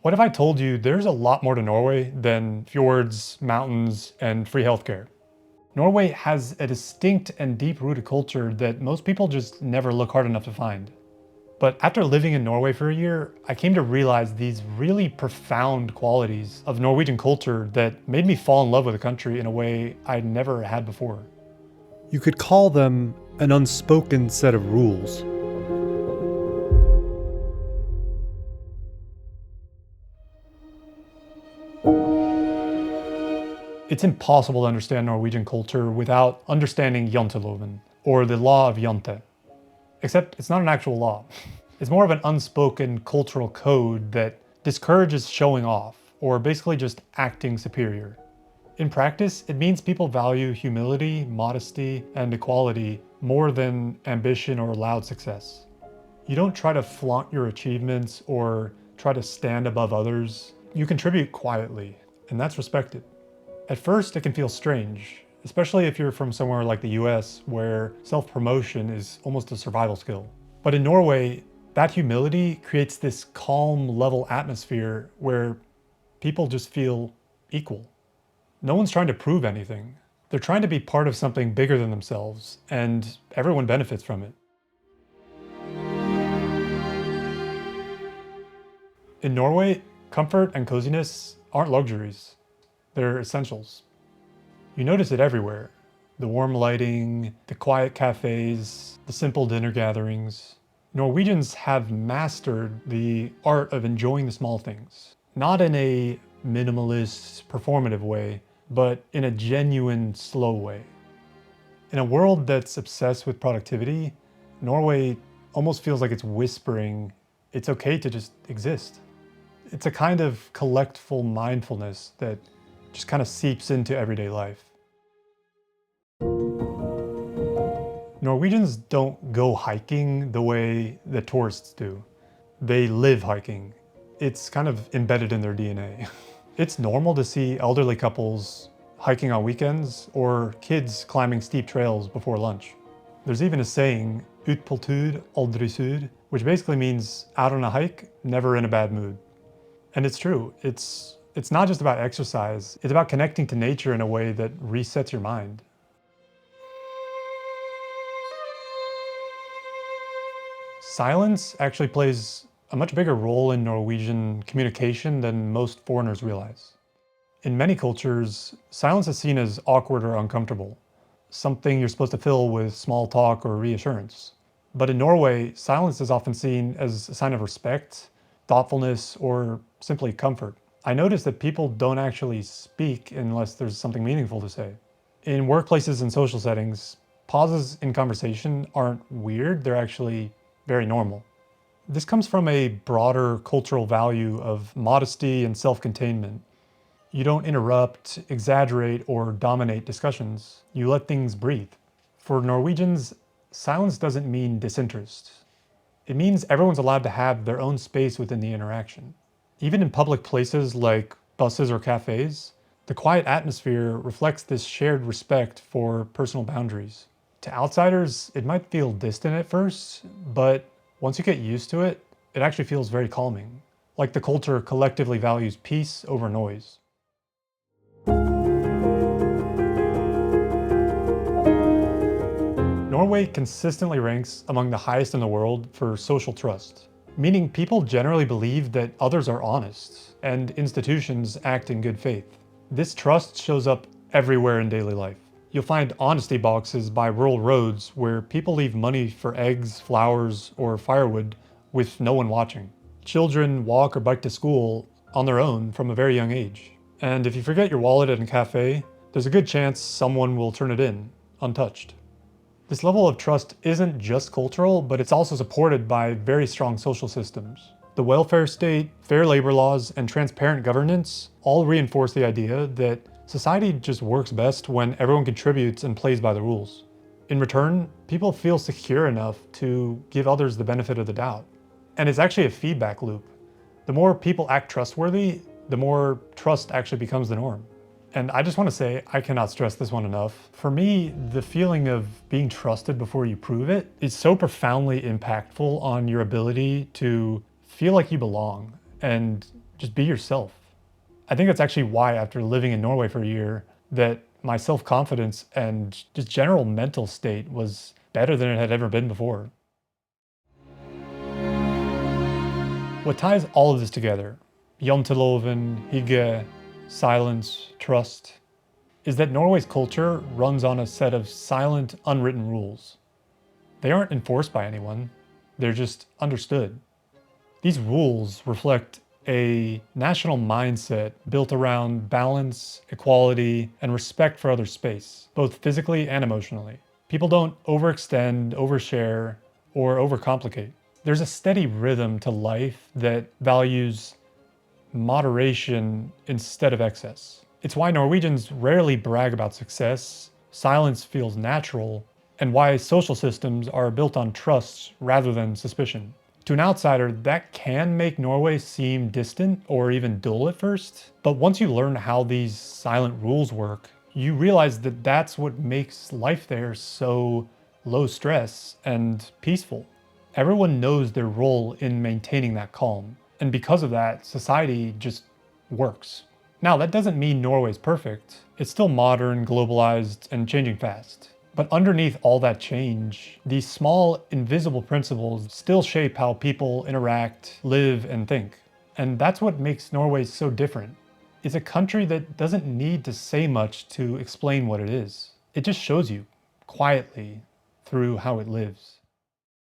What if I told you there's a lot more to Norway than fjords, mountains, and free healthcare? Norway has a distinct and deep-rooted culture that most people just never look hard enough to find. But after living in Norway for a year, I came to realize these really profound qualities of Norwegian culture that made me fall in love with the country in a way I never had before. You could call them an unspoken set of rules. It's impossible to understand Norwegian culture without understanding janteloven, or the law of jante. Except it's not an actual law. It's more of an unspoken cultural code that discourages showing off, or basically just acting superior. In practice, it means people value humility, modesty, and equality more than ambition or loud success. You don't try to flaunt your achievements or try to stand above others. You contribute quietly, and that's respected. At first, it can feel strange, especially if you're from somewhere like the US, where self-promotion is almost a survival skill. But in Norway, that humility creates this calm, level atmosphere where people just feel equal. No one's trying to prove anything. They're trying to be part of something bigger than themselves, and everyone benefits from it. In Norway, comfort and coziness aren't luxuries. They're essentials. You notice it everywhere. The warm lighting, the quiet cafes, the simple dinner gatherings. Norwegians have mastered the art of enjoying the small things. Not in a minimalist, performative way, but in a genuine, slow way. In a world that's obsessed with productivity, Norway almost feels like it's whispering, it's okay to just exist. It's a kind of collectful mindfulness that just kind of seeps into everyday life. Norwegians don't go hiking the way the tourists do. They live hiking. It's kind of embedded in their DNA. It's normal to see elderly couples hiking on weekends or kids climbing steep trails before lunch. There's even a saying, ut på tur, aldri sur, which basically means out on a hike, never in a bad mood. And it's true. It's not just about exercise, it's about connecting to nature in a way that resets your mind. Silence actually plays a much bigger role in Norwegian communication than most foreigners realize. In many cultures, silence is seen as awkward or uncomfortable, something you're supposed to fill with small talk or reassurance. But in Norway, silence is often seen as a sign of respect, thoughtfulness, or simply comfort. I notice that people don't actually speak unless there's something meaningful to say. In workplaces and social settings, pauses in conversation aren't weird, they're actually very normal. This comes from a broader cultural value of modesty and self-containment. You don't interrupt, exaggerate, or dominate discussions. You let things breathe. For Norwegians, silence doesn't mean disinterest. It means everyone's allowed to have their own space within the interaction. Even in public places like buses or cafes, the quiet atmosphere reflects this shared respect for personal boundaries. To outsiders, it might feel distant at first, but once you get used to it, it actually feels very calming. Like the culture collectively values peace over noise. Norway consistently ranks among the highest in the world for social trust, meaning people generally believe that others are honest and institutions act in good faith. This trust shows up everywhere in daily life. You'll find honesty boxes by rural roads where people leave money for eggs, flowers, or firewood with no one watching. Children walk or bike to school on their own from a very young age. And if you forget your wallet at a cafe, there's a good chance someone will turn it in, untouched. This level of trust isn't just cultural, but it's also supported by very strong social systems. The welfare state, fair labor laws, and transparent governance all reinforce the idea that society just works best when everyone contributes and plays by the rules. In return, people feel secure enough to give others the benefit of the doubt. And it's actually a feedback loop. The more people act trustworthy, the more trust actually becomes the norm. And I just want to say, I cannot stress this one enough. For me, the feeling of being trusted before you prove it is so profoundly impactful on your ability to feel like you belong and Just be yourself. I think that's actually why, after living in Norway for a year, that my self-confidence and just general mental state was better than it had ever been before. What ties all of this together, janteloven, hygge, silence, trust, is that Norway's culture runs on a set of silent, unwritten rules. They aren't enforced by anyone, they're just understood. These rules reflect a national mindset built around balance, equality, and respect for other space, both physically and emotionally. People don't overextend, overshare, or overcomplicate. There's a steady rhythm to life that values moderation instead of excess. It's why Norwegians rarely brag about success, silence feels natural, and why social systems are built on trust rather than suspicion. To an outsider, that can make Norway seem distant or even dull at first, but once you learn how these silent rules work, you realize that that's what makes life there so low stress and peaceful. Everyone knows their role in maintaining that calm, and because of that, society just works. Now, that doesn't mean Norway's perfect. It's still modern, globalized, and changing fast. But underneath all that change, these small, invisible principles still shape how people interact, live, and think. And that's what makes Norway so different. It's a country that doesn't need to say much to explain what it is. It just shows you, quietly, through how it lives.